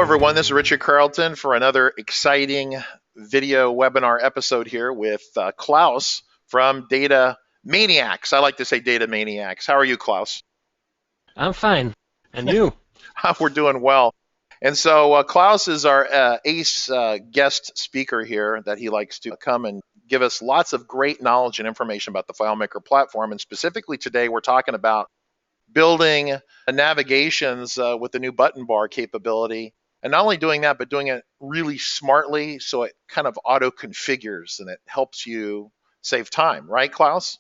everyone, this is Richard Carlton for another exciting video webinar episode here with Claus from Data Maniacs. I like to say Data Maniacs. How are you, Claus? I'm fine. And you? We're doing well. And so Claus is our ace guest speaker here that he likes to come and give us lots of great knowledge and information about the FileMaker platform. And specifically today, we're talking about building navigations with the new button bar capability. And not only doing that, but doing it really smartly so it kind of auto configures and it helps you save time, right, Claus?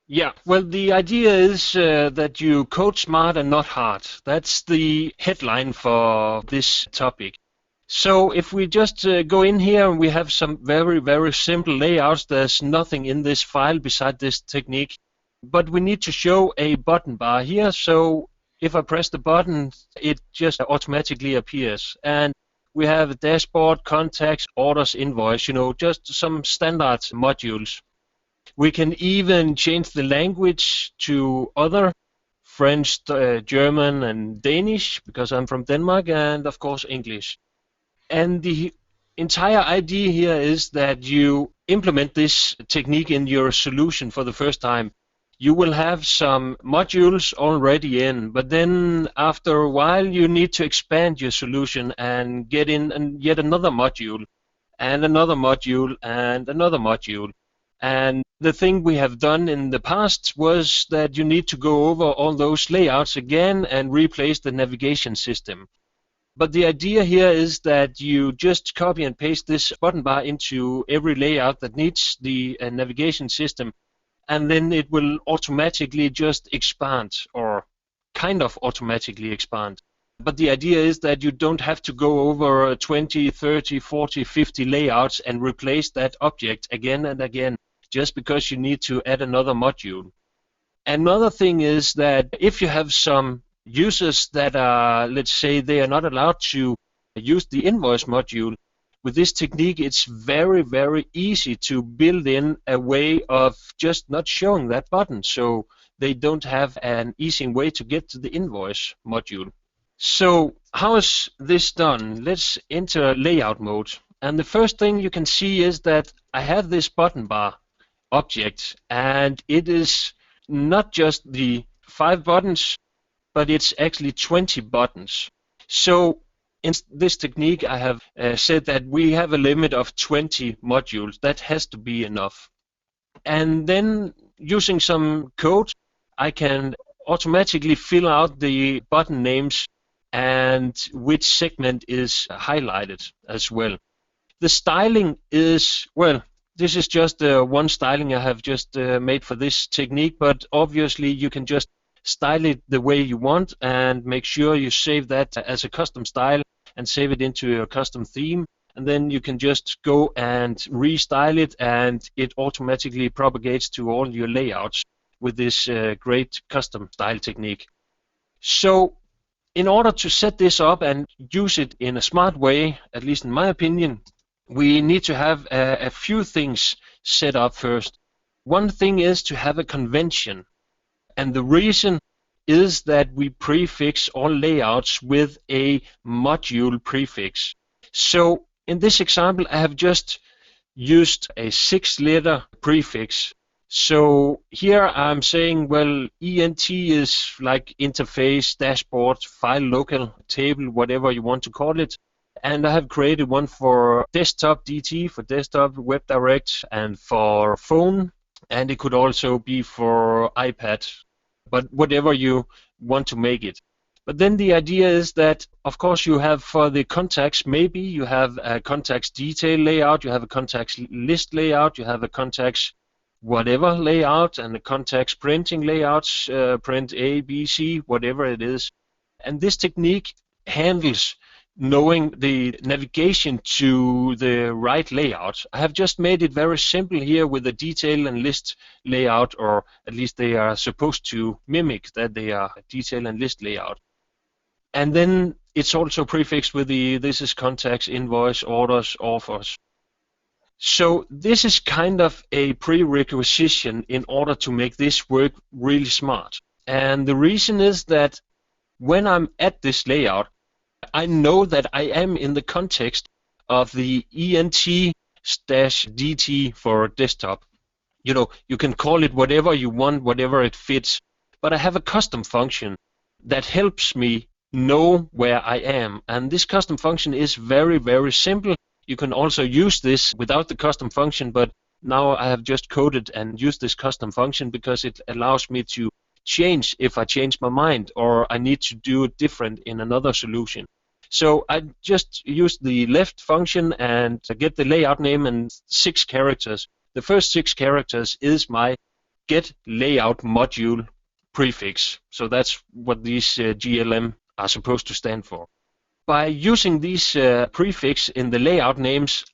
Yeah, well, the idea is that you code smart and not hard. That's the headline for this topic. So if we just go in here and we have some very, very simple layouts, there's nothing in this file beside this technique. But we need to show a button bar here. So if I press the button, it just automatically appears. And we have a dashboard, contacts, orders, invoice, just some standard modules. We can even change the language to other, French, German, and Danish, because I'm from Denmark, and of course English. And the entire idea here is that you implement this technique in your solution for the first time. You will have some modules already in, but then after a while you need to expand your solution and get in yet another module, and another module, and another module. And the thing we have done in the past was that you need to go over all those layouts again and replace the navigation system. But the idea here is that you just copy and paste this button bar into every layout that needs the navigation system, and then it will automatically just expand, or kind of automatically expand. But the idea is that you don't have to go over 20, 30, 40, 50 layouts and replace that object again and again, just because you need to add another module. Another thing is that if you have some users that are, let's say, they are not allowed to use the invoice module, with this technique, it's very, very easy to build in a way of just not showing that button, so they don't have an easy way to get to the invoice module. So how is this done? Let's enter layout mode. And the first thing you can see is that I have this button bar object, and it is not just the 5 buttons, but it's actually 20 buttons. So in this technique, I have said that we have a limit of 20 modules. That has to be enough. And then using some code, I can automatically fill out the button names and which segment is highlighted as well. The styling is, well, this is just one styling I have just made for this technique, but obviously you can just style it the way you want and make sure you save that as a custom style and save it into your custom theme, and then you can just go and restyle it, and it automatically propagates to all your layouts with this great custom style technique. So in order to set this up and use it in a smart way, at least in my opinion, we need to have a few things set up first. One thing is to have a convention, and the reason is that we prefix all layouts with a module prefix. So in this example, I have just used a 6-letter prefix. So here I'm saying, well, ENT is like interface, dashboard, file, local, table, whatever you want to call it. And I have created one for desktop, DT, for desktop, web direct, and for phone. And it could also be for iPad, but whatever you want to make it. But then the idea is that, of course, you have for the contacts, maybe you have a contacts detail layout, you have a contacts list layout, you have a contacts whatever layout, and a contacts printing layouts, print A, B, C, whatever it is. And this technique handles knowing the navigation to the right layout. I have just made it very simple here with the detail and list layout, or at least they are supposed to mimic that they are detail and list layout. And then it's also prefixed with the this is contacts, invoice, orders, offers. So this is kind of a prerequisite in order to make this work really smart. And the reason is that when I'm at this layout, I know that I am in the context of the ENT-DT for desktop. You can call it whatever you want, whatever it fits, but I have a custom function that helps me know where I am. And this custom function is very, very simple. You can also use this without the custom function, but now I have just coded and used this custom function because it allows me to change if I change my mind or I need to do it different in another solution. So I just use the left function and get the layout name and 6 characters. The first 6 characters is my get layout module prefix. So that's what these GLM are supposed to stand for. By using these prefix in the layout names,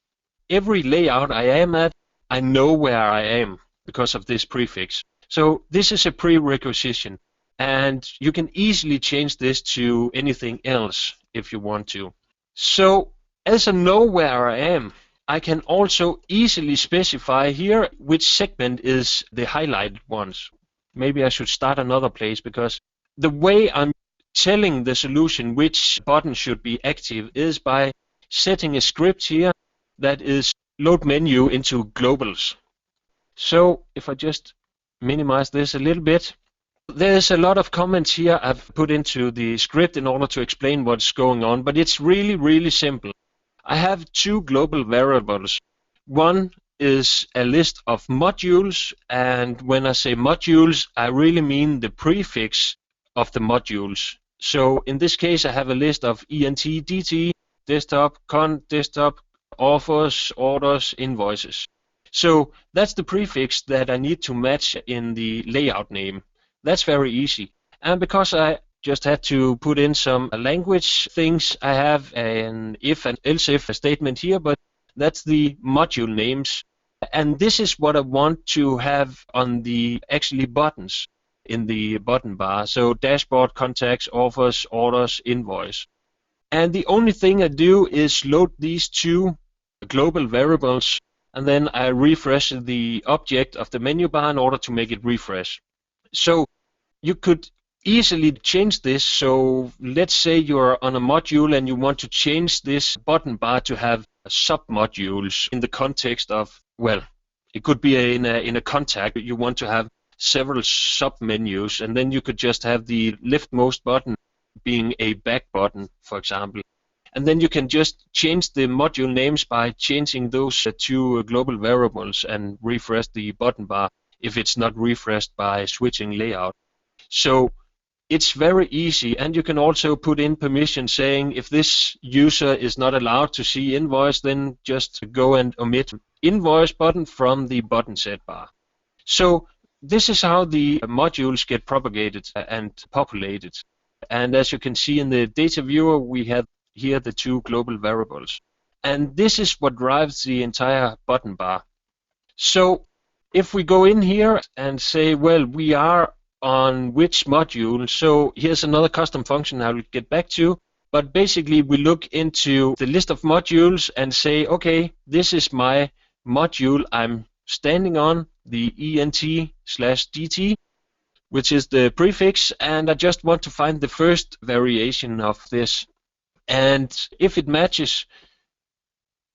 every layout I am at, I know where I am because of this prefix. So this is a prerequisition, and you can easily change this to anything else if you want to. So as I know where I am, I can also easily specify here which segment is the highlighted ones. Maybe I should start another place, because the way I'm telling the solution which button should be active is by setting a script here that is load menu into globals. So if I just minimize this a little bit, there's a lot of comments here I've put into the script in order to explain what's going on, but it's really, really simple. I have 2 global variables. One is a list of modules, and when I say modules, I really mean the prefix of the modules. So in this case, I have a list of ENT, DT, desktop, con, desktop, offers, orders, invoices. So that's the prefix that I need to match in the layout name. That's very easy. And because I just had to put in some language things, I have an if and else if statement here, but that's the module names. And this is what I want to have on the actually buttons in the button bar. So dashboard, contacts, offers, orders, invoice. And the only thing I do is load these 2 global variables, and then I refresh the object of the menu bar in order to make it refresh. So you could easily change this. So let's say you're on a module and you want to change this button bar to have sub-modules in the context of, well, it could be in a contact. You want to have several sub-menus, and then you could just have the leftmost button being a back button, for example. And then you can just change the module names by changing those 2 global variables and refresh the button bar if it's not refreshed by switching layout. So it's very easy, and you can also put in permission saying if this user is not allowed to see invoice, then just go and omit invoice button from the button set bar. So this is how the modules get propagated and populated. And as you can see in the data viewer, we have here the 2 global variables. And this is what drives the entire button bar. So if we go in here and say, well, we are on which module, so here's another custom function I will get back to, but basically we look into the list of modules and say, okay, this is my module I'm standing on, the ENT/DT, which is the prefix, and I just want to find the first variation of this. And if it matches,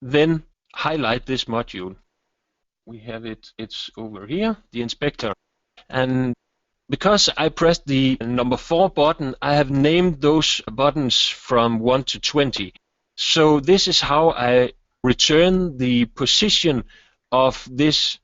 then highlight this module. We have it's over here, the inspector. And because I pressed the number 4 button, I have named those buttons from 1 to 20. So this is how I return the position of this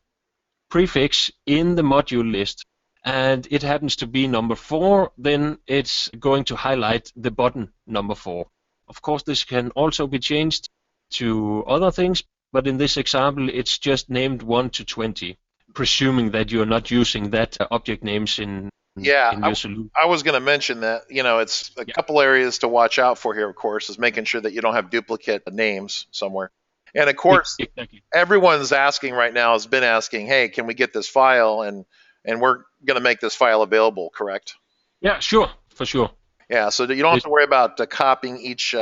prefix in the module list. And it happens to be number 4, then it's going to highlight the button number 4. Of course, this can also be changed to other things, but in this example, it's just named 1 to 20, presuming that you're not using that object names in your solution. I was going to mention that, it's a couple areas to watch out for here, of course, is making sure that you don't have duplicate names somewhere. And of course, exactly. Everyone's asking right now, has been asking, hey, can we get this file? And we're going to make this file available, correct? Yeah, sure, for sure. Yeah, so you don't have to worry about copying each,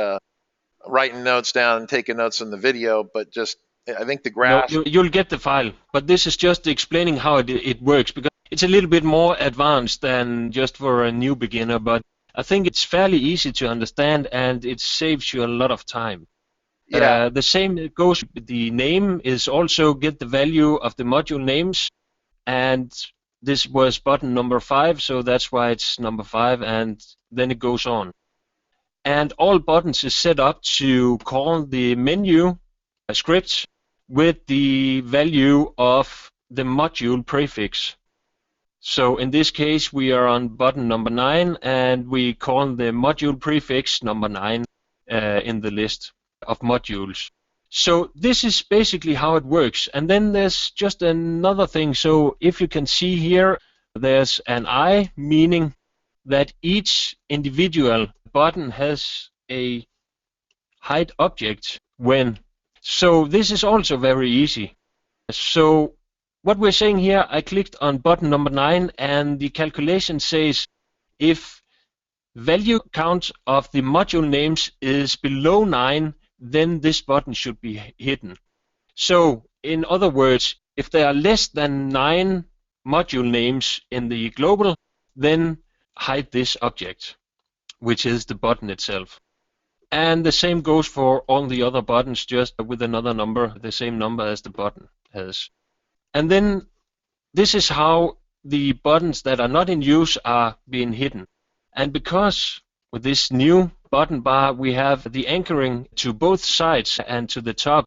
writing notes down and taking notes in the video, but just, I think the graph... No, you'll get the file, but this is just explaining how it works, because it's a little bit more advanced than just for a new beginner, but I think it's fairly easy to understand, and it saves you a lot of time. Yeah. The same goes with the name, is also get the value of the module names, and this was button number 5, so that's why it's number 5, and then it goes on. And all buttons is set up to call the menu script with the value of the module prefix. So in this case, we are on button number 9, and we call the module prefix number 9 in the list of modules. So this is basically how it works. And then there's just another thing. So if you can see here, there's an I, meaning that each individual button has a hide object when. So this is also very easy. So what we're saying here, I clicked on button number 9, and the calculation says if value count of the module names is below 9, then this button should be hidden. So in other words, if there are less than 9 module names in the global, then hide this object, which is the button itself. And the same goes for all the other buttons, just with another number, the same number as the button has. And then this is how the buttons that are not in use are being hidden. And because with this new button bar we have the anchoring to both sides and to the top,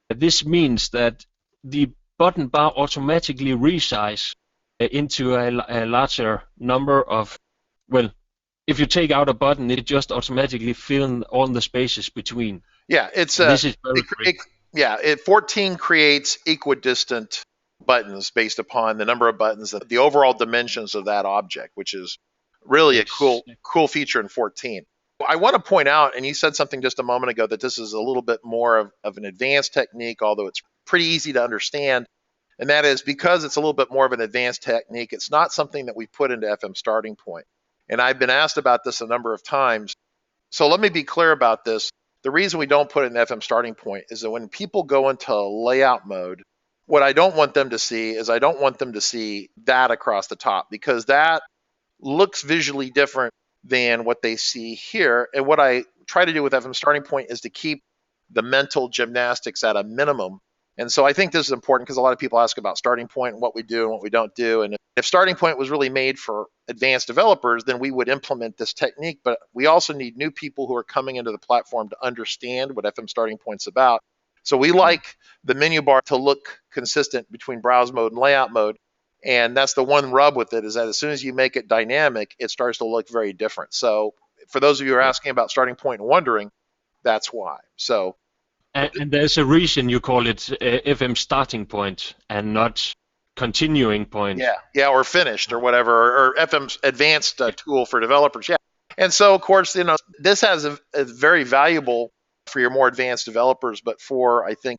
this means that the button bar automatically resizes into a larger number of, well, if you take out a button, it just automatically fills all the spaces between. Yeah, it's this is very quick. 14 creates equidistant buttons based upon the number of buttons, the overall dimensions of that object, which is really a cool feature in 14. I want to point out, and you said something just a moment ago, that this is a little bit more of an advanced technique, although it's pretty easy to understand. And that is because it's a little bit more of an advanced technique, it's not something that we put into FM Starting Point. And I've been asked about this a number of times. So let me be clear about this. The reason we don't put it in FM Starting Point is that when people go into layout mode, what I don't want them to see is I don't want them to see that across the top, because that looks visually different than what they see here. And what I try to do with FM Starting Point is to keep the mental gymnastics at a minimum. And so I think this is important because a lot of people ask about Starting Point and what we do and what we don't do. And if Starting Point was really made for advanced developers, then we would implement this technique. But we also need new people who are coming into the platform to understand what FM Starting Point's about. So we like the menu bar to look consistent between browse mode and layout mode. And that's the one rub with it, is that as soon as you make it dynamic, it starts to look very different. So for those of you who are asking about Starting Point and wondering, that's why. So. And there's a reason you call it FM Starting Point and not Continuing Point. Yeah, or Finished or whatever, or FM's Advanced tool for developers. Yeah, and so of course, this has a very valuable for your more advanced developers, but I think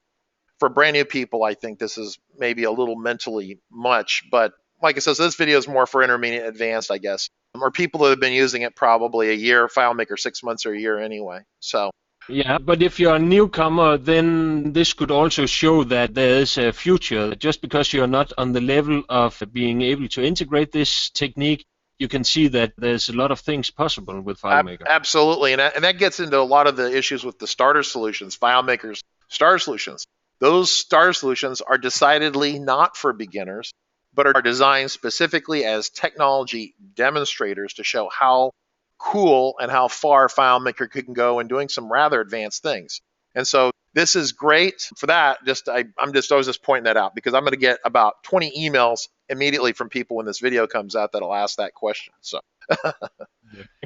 for brand new people, I think this is maybe a little mentally much. But like I said, so this video is more for intermediate advanced, I guess, or people that have been using it probably a year, FileMaker 6 months or a year anyway. So. Yeah, but if you're a newcomer, then this could also show that there is a future. Just because you're not on the level of being able to integrate this technique, you can see that there's a lot of things possible with FileMaker. Absolutely, and that gets into a lot of the issues with the starter solutions, FileMaker's starter solutions. Those starter solutions are decidedly not for beginners, but are designed specifically as technology demonstrators to show how cool and how far FileMaker can go in doing some rather advanced things. And so this is great for that. I was just pointing that out because I'm going to get about 20 emails immediately from people when this video comes out that'll ask that question. So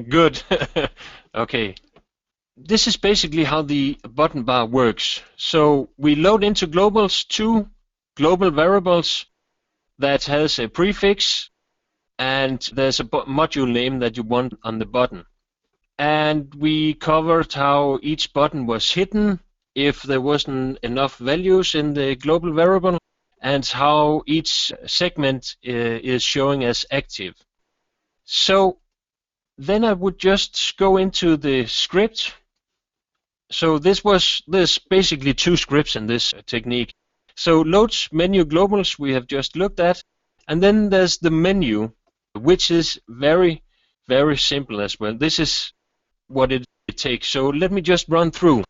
good. Okay. This is basically how the button bar works. So we load into globals 2 global variables that has a prefix, and there's a module name that you want on the button. And we covered how each button was hidden if there wasn't enough values in the global variable, and how each segment is showing as active. So then I would just go into the script. So there's basically 2 scripts in this technique. So loads menu globals we have just looked at, and then there's the menu, which is very very simple as well. This is what it takes. So let me just run through.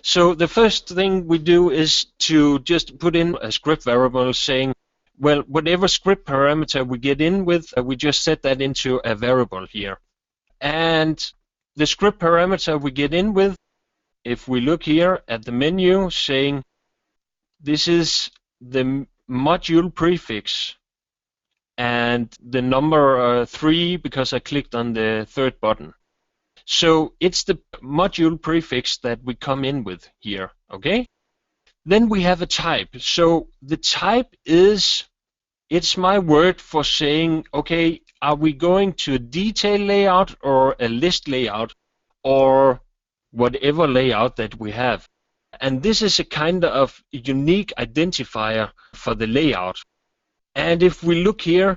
So the first thing we do is to just put in a script variable saying, well, whatever script parameter we get in with, we just set that into a variable here. And the script parameter we get in with, if we look here at the menu saying this is the module prefix and the number 3 because I clicked on the third button. So it's the module prefix that we come in with here, okay? Then we have a type. So the type is, it's my word for saying, okay, are we going to a detail layout or a list layout or whatever layout that we have. And this is a kind of unique identifier for the layout. And if we look here,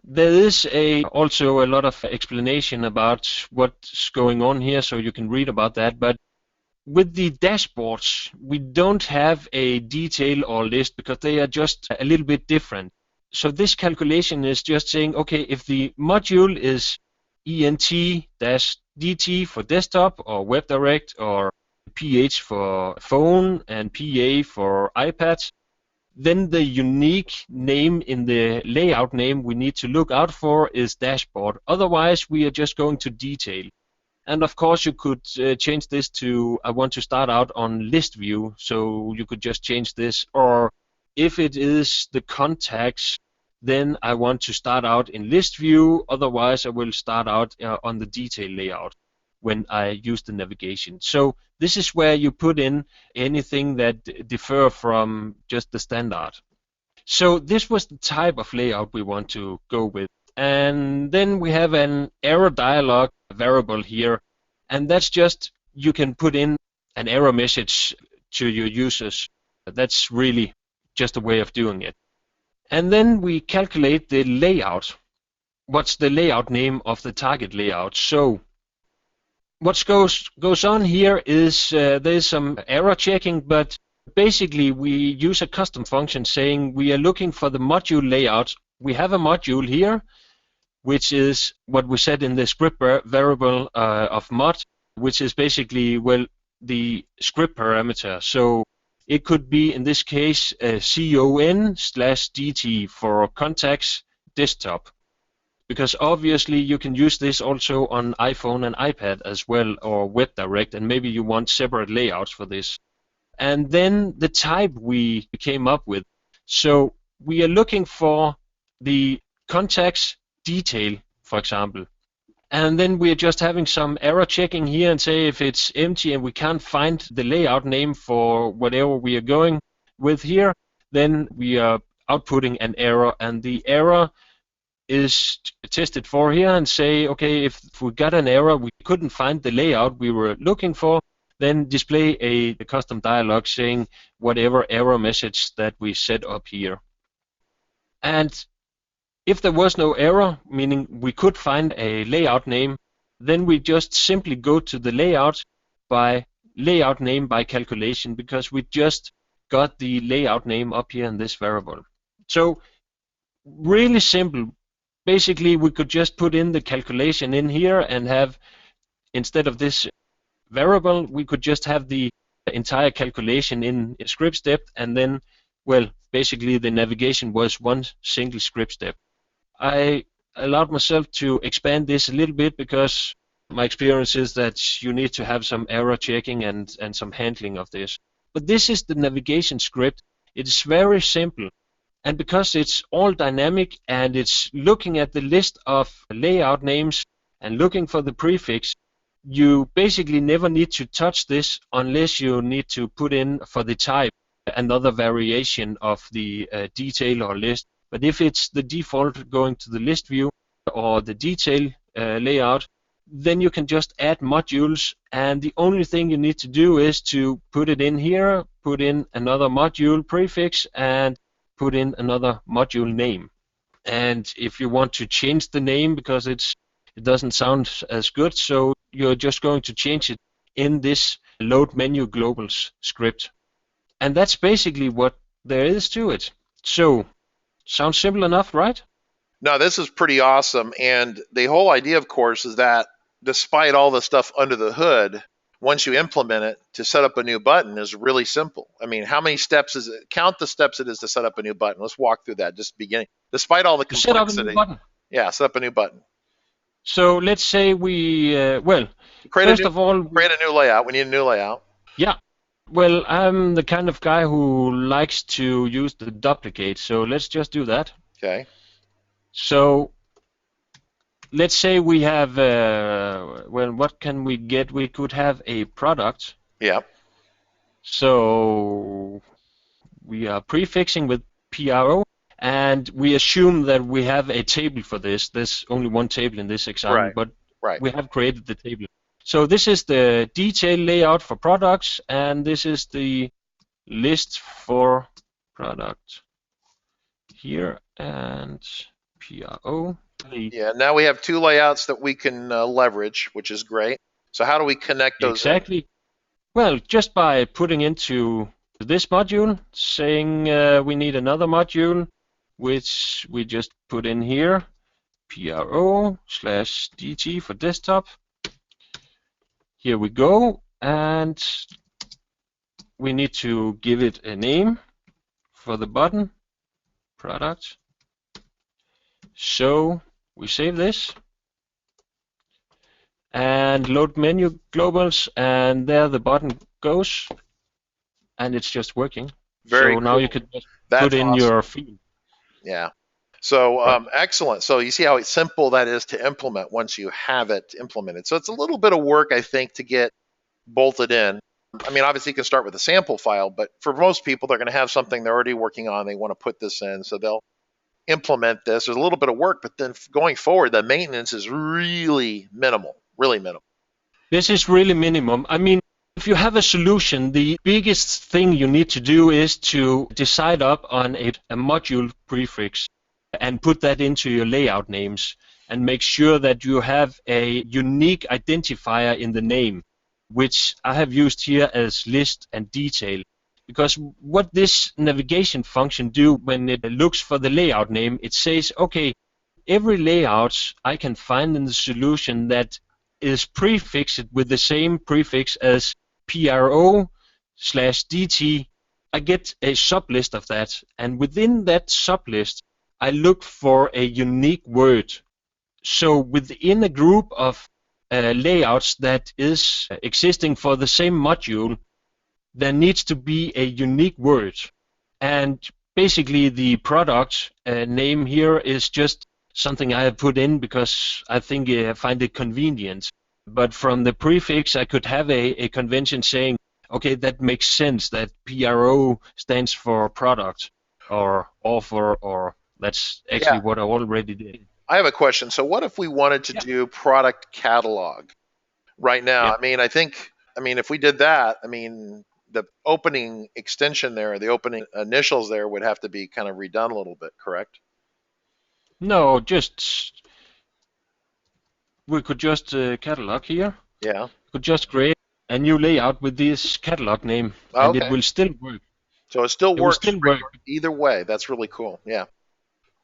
there is also a lot of explanation about what's going on here, so you can read about that. But with the dashboards, we don't have a detail or list because they are just a little bit different. So this calculation is just saying, okay, if the module is ENT-DT for desktop or WebDirect or PH for phone and PA for iPad, then the unique name in the layout name we need to look out for is dashboard. Otherwise, we are just going to detail. And of course, you could change this to, I want to start out on list view. So you could just change this. Or if it is the contacts, then I want to start out in list view. Otherwise, I will start out on the detail layout when I use the navigation. So this is where you put in anything that differ from just the standard. So this was the type of layout we want to go with. And then we have an error dialog variable here. And that's just, you can put in an error message to your users. That's really just a way of doing it. And then we calculate the layout. What's the layout name of the target layout? So what goes on here is there's some error checking, but basically we use a custom function saying we are looking for the module layout. We have a module here, which is what we said in the script variable of mod, which is basically, well, the script parameter. So it could be, in this case, con/dt for contacts desktop. Because obviously you can use this also on iPhone and iPad as well, or WebDirect, and maybe you want separate layouts for this. And then the type we came up with. So we are looking for the contacts detail, for example. And then we're just having some error checking here and say if it's empty and we can't find the layout name for whatever we are going with here, then we are outputting an error, and the error is tested for here and say, okay, if we got an error, we couldn't find the layout we were looking for, then display a custom dialog saying whatever error message that we set up here. And if there was no error, meaning we could find a layout name, then we just simply go to the layout by layout name by calculation, because we just got the layout name up here in this variable. So really simple. Basically, we could just put in the calculation in here and have, instead of this variable, we could just have the entire calculation in a script step, and then, well, basically the navigation was one single script step. I allowed myself to expand this a little bit because my experience is that you need to have some error checking and some handling of this. But this is the navigation script. It's very simple. And because it's all dynamic and it's looking at the list of layout names and looking for the prefix, you basically never need to touch this unless you need to put in for the type another variation of the detail or list. But if it's the default going to the list view or the detail layout, then you can just add modules, and the only thing you need to do is to put it in here, put in another module prefix, and put in another module name. And if you want to change the name because it doesn't sound as good, so you're just going to change it in this load menu globals script. And that's basically what there is to it. So, sounds simple enough, right? No, this is pretty awesome. And the whole idea, of course, is that despite all the stuff under the hood, once you implement it, to set up a new button is really simple. I mean, how many steps is it? Count the steps it is to set up a new button. Let's walk through that just beginning. Despite all the To set up a new complexity. button. Yeah, set up a new button. So let's say we, Create first a new, of all, create a new layout. We need a new layout. yeah. Well, I'm the kind of guy who likes to use the duplicate, so let's just do that. Okay. So let's say we have, well, what can we get? We could have a product. Yeah. So we are prefixing with PRO, and we assume that we have a table for this. There's only one table in this example, but we have created the table. So this is the detail layout for products, and this is the list for product here, and PRO. Yeah, now we have two layouts that we can leverage, which is great. So how do we connect those? Exactly. Well, just by putting into this module, saying we need another module, which we just put in here, PRO/DT for desktop. Here we go, and we need to give it a name for the button, product. So we save this and load menu globals, and there the button goes, and it's just working. Very so now cool. You could just That's put in awesome. your field. Yeah. So excellent. So you see how simple that is to implement once you have it implemented. So it's a little bit of work, I think, to get bolted in. I mean, obviously you can start with a sample file, but for most people, they're going to have something they're already working on. They want to put this in, so they'll implement this. There's a little bit of work, but then going forward, the maintenance is really minimal, really minimal. This is really minimum. I mean, if you have a solution, the biggest thing you need to do is to decide up on a module prefix and put that into your layout names, and make sure that you have a unique identifier in the name, which I have used here as list and detail. Because what this navigation function do when it looks for the layout name, it says, okay, every layout I can find in the solution that is prefixed with the same prefix as PRO/DT, I get a sublist of that, and within that sublist I look for a unique word. So within a group of layouts that is existing for the same module, there needs to be a unique word. And basically the product name here is just something I have put in because I think I find it convenient. But from the prefix I could have a convention saying, okay, that makes sense that PRO stands for product or offer, or that's actually what I already did. I have a question. So what if we wanted to do product catalog right now? I mean, if we did that, I mean, the opening extension there, the opening initials there would have to be kind of redone a little bit, correct? No, we could just catalog here. Yeah. We could just create a new layout with this catalog name, and it will still work. So it still works either way. That's really cool. Yeah.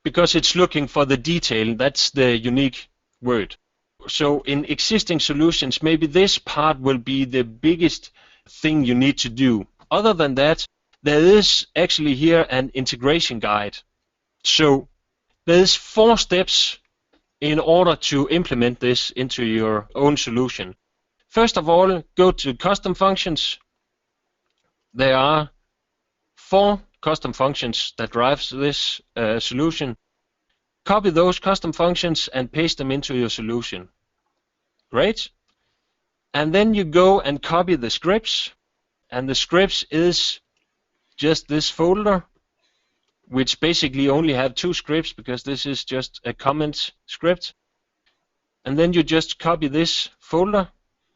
Because it's looking for the detail, that's the unique word. So in existing solutions, maybe this part will be the biggest thing you need to do. Other than that, there is actually here an integration guide. So there's 4 steps in order to implement this into your own solution. First of all, go to custom functions. There are 4 custom functions that drives this solution. Copy those custom functions and paste them into your solution. Great. And then you go and copy the scripts, and the scripts is just this folder, which basically only have 2 scripts because this is just a comment script. And then you just copy this folder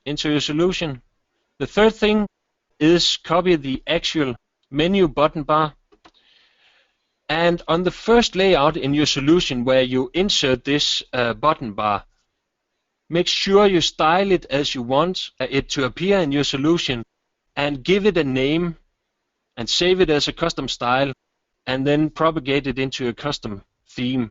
into your solution. The third thing is copy the actual menu button bar. And on the first layout in your solution where you insert this button bar, make sure you style it as you want it to appear in your solution, and give it a name and save it as a custom style, and then propagate it into a custom theme.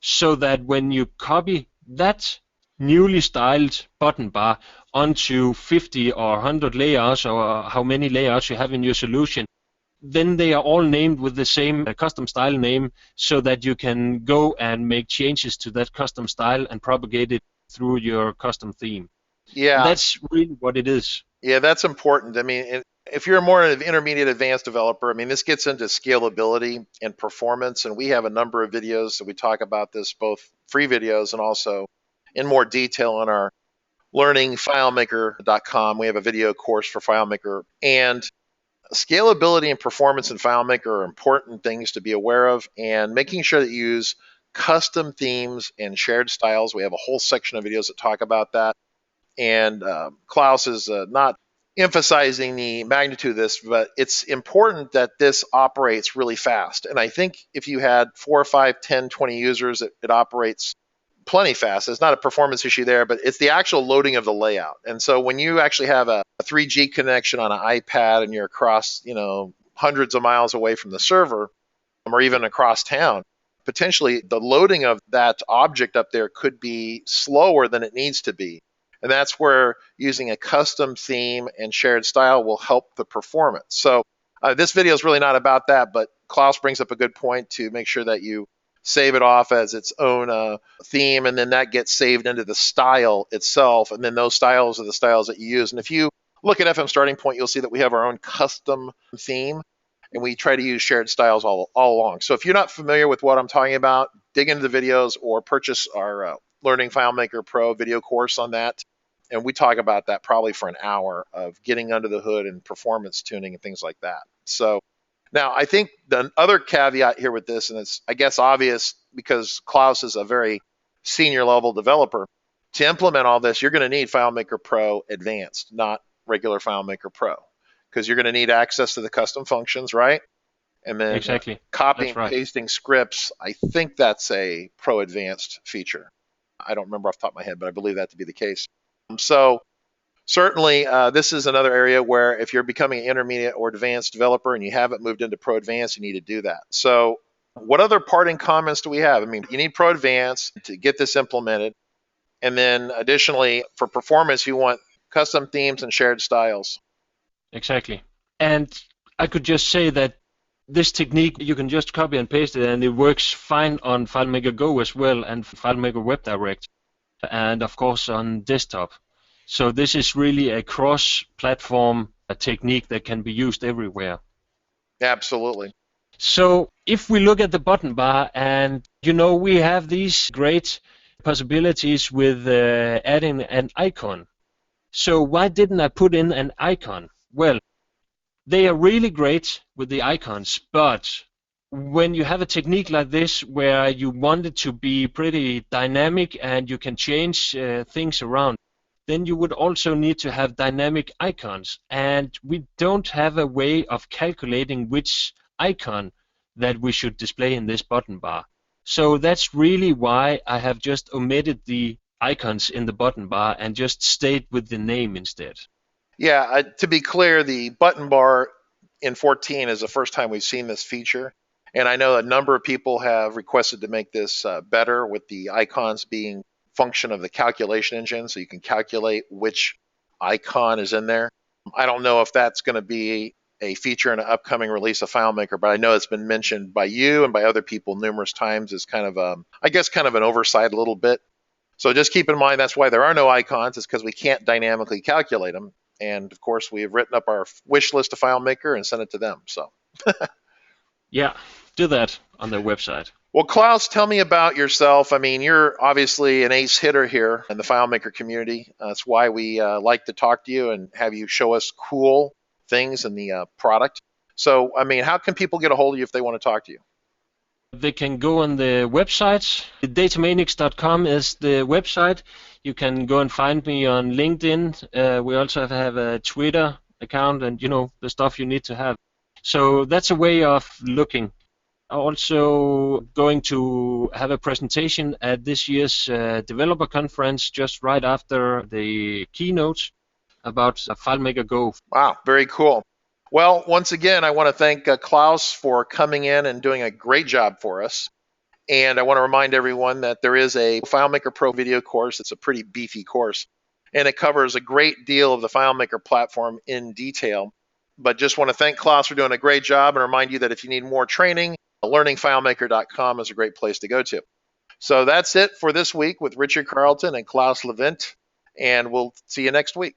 so that when you copy that newly styled button bar onto 50 or 100 layouts, or how many layouts you have in your solution, then they are all named with the same custom style name, so that you can go and make changes to that custom style and propagate it through your custom theme. Yeah. And that's really what it is. Yeah, that's important. I mean, if you're more of an intermediate advanced developer, I mean, this gets into scalability and performance. And we have a number of videos that we talk about this, both free videos and also in more detail on our learningfilemaker.com. We have a video course for FileMaker. And scalability and performance in FileMaker are important things to be aware of, and making sure that you use custom themes and shared styles. We have a whole section of videos that talk about that. And Claus is not emphasizing the magnitude of this, but it's important that this operates really fast. And I think if you had 4, 5, 10, 20 users, it operates plenty fast. It's not a performance issue there, but it's the actual loading of the layout. And so when you actually have a 3G connection on an iPad and you're across, hundreds of miles away from the server, or even across town, potentially the loading of that object up there could be slower than it needs to be. And that's where using a custom theme and shared style will help the performance. So this video is really not about that, but Claus brings up a good point to make sure that you save it off as its own theme, and then that gets saved into the style itself, and then those styles are the styles that you use. And if you look at FM Starting Point, you'll see that we have our own custom theme, and we try to use shared styles all along. So if you're not familiar with what I'm talking about, dig into the videos or purchase our Learning FileMaker Pro video course on that. And we talk about that probably for an hour of getting under the hood and performance tuning and things like that. So now I think the other caveat here with this, and it's, I guess, obvious because Claus is a very senior level developer, to implement all this, you're going to need FileMaker Pro Advanced, not regular FileMaker Pro, because you're going to need access to the custom functions, right? And then exactly. Copying and pasting scripts, I think that's a Pro Advanced feature. I don't remember off the top of my head, but I believe that to be the case. So certainly, this is another area where if you're becoming an intermediate or advanced developer and you haven't moved into Pro Advanced, you need to do that. So what other parting comments do we have? I mean, you need Pro Advanced to get this implemented. And then additionally, for performance, you want custom themes and shared styles. Exactly. And I could just say that this technique, you can just copy and paste it, and it works fine on FileMaker Go as well, and FileMaker WebDirect, and of course on desktop. So this is really a cross-platform technique that can be used everywhere. Absolutely. So if we look at the button bar, and we have these great possibilities with adding an icon. So why didn't I put in an icon? Well, they are really great with the icons, but when you have a technique like this where you want it to be pretty dynamic and you can change things around, then you would also need to have dynamic icons. And we don't have a way of calculating which icon that we should display in this button bar. So that's really why I have just omitted the icons in the button bar and just stayed with the name instead. Yeah, to be clear, the button bar in 14 is the first time we've seen this feature. And I know a number of people have requested to make this better, with the icons being function of the calculation engine, so you can calculate which icon is in there. I don't know if that's going to be a feature in an upcoming release of FileMaker, but I know it's been mentioned by you and by other people numerous times as kind of, kind of an oversight a little bit. So just keep in mind that's why there are no icons, is because we can't dynamically calculate them. And of course, we have written up our wish list of FileMaker and sent it to them. So yeah, do that on their website. Well, Claus, tell me about yourself. I mean, you're obviously an ace hitter here in the FileMaker community. That's why we like to talk to you and have you show us cool things in the product. So, I mean, how can people get a hold of you if they want to talk to you? They can go on the website. Datamaniacs.com is the website. You can go and find me on LinkedIn. We also have a Twitter account and, the stuff you need to have. So that's a way of looking. Also going to have a presentation at this year's developer conference just right after the keynote about FileMaker Go. Wow, very cool. Well, once again, I want to thank Claus for coming in and doing a great job for us. And I want to remind everyone that there is a FileMaker Pro video course. It's a pretty beefy course, and it covers a great deal of the FileMaker platform in detail. But just want to thank Claus for doing a great job and remind you that if you need more training, learningfilemaker.com is a great place to go to. So that's it for this week with Richard Carlton and Claus Lavendt, and we'll see you next week.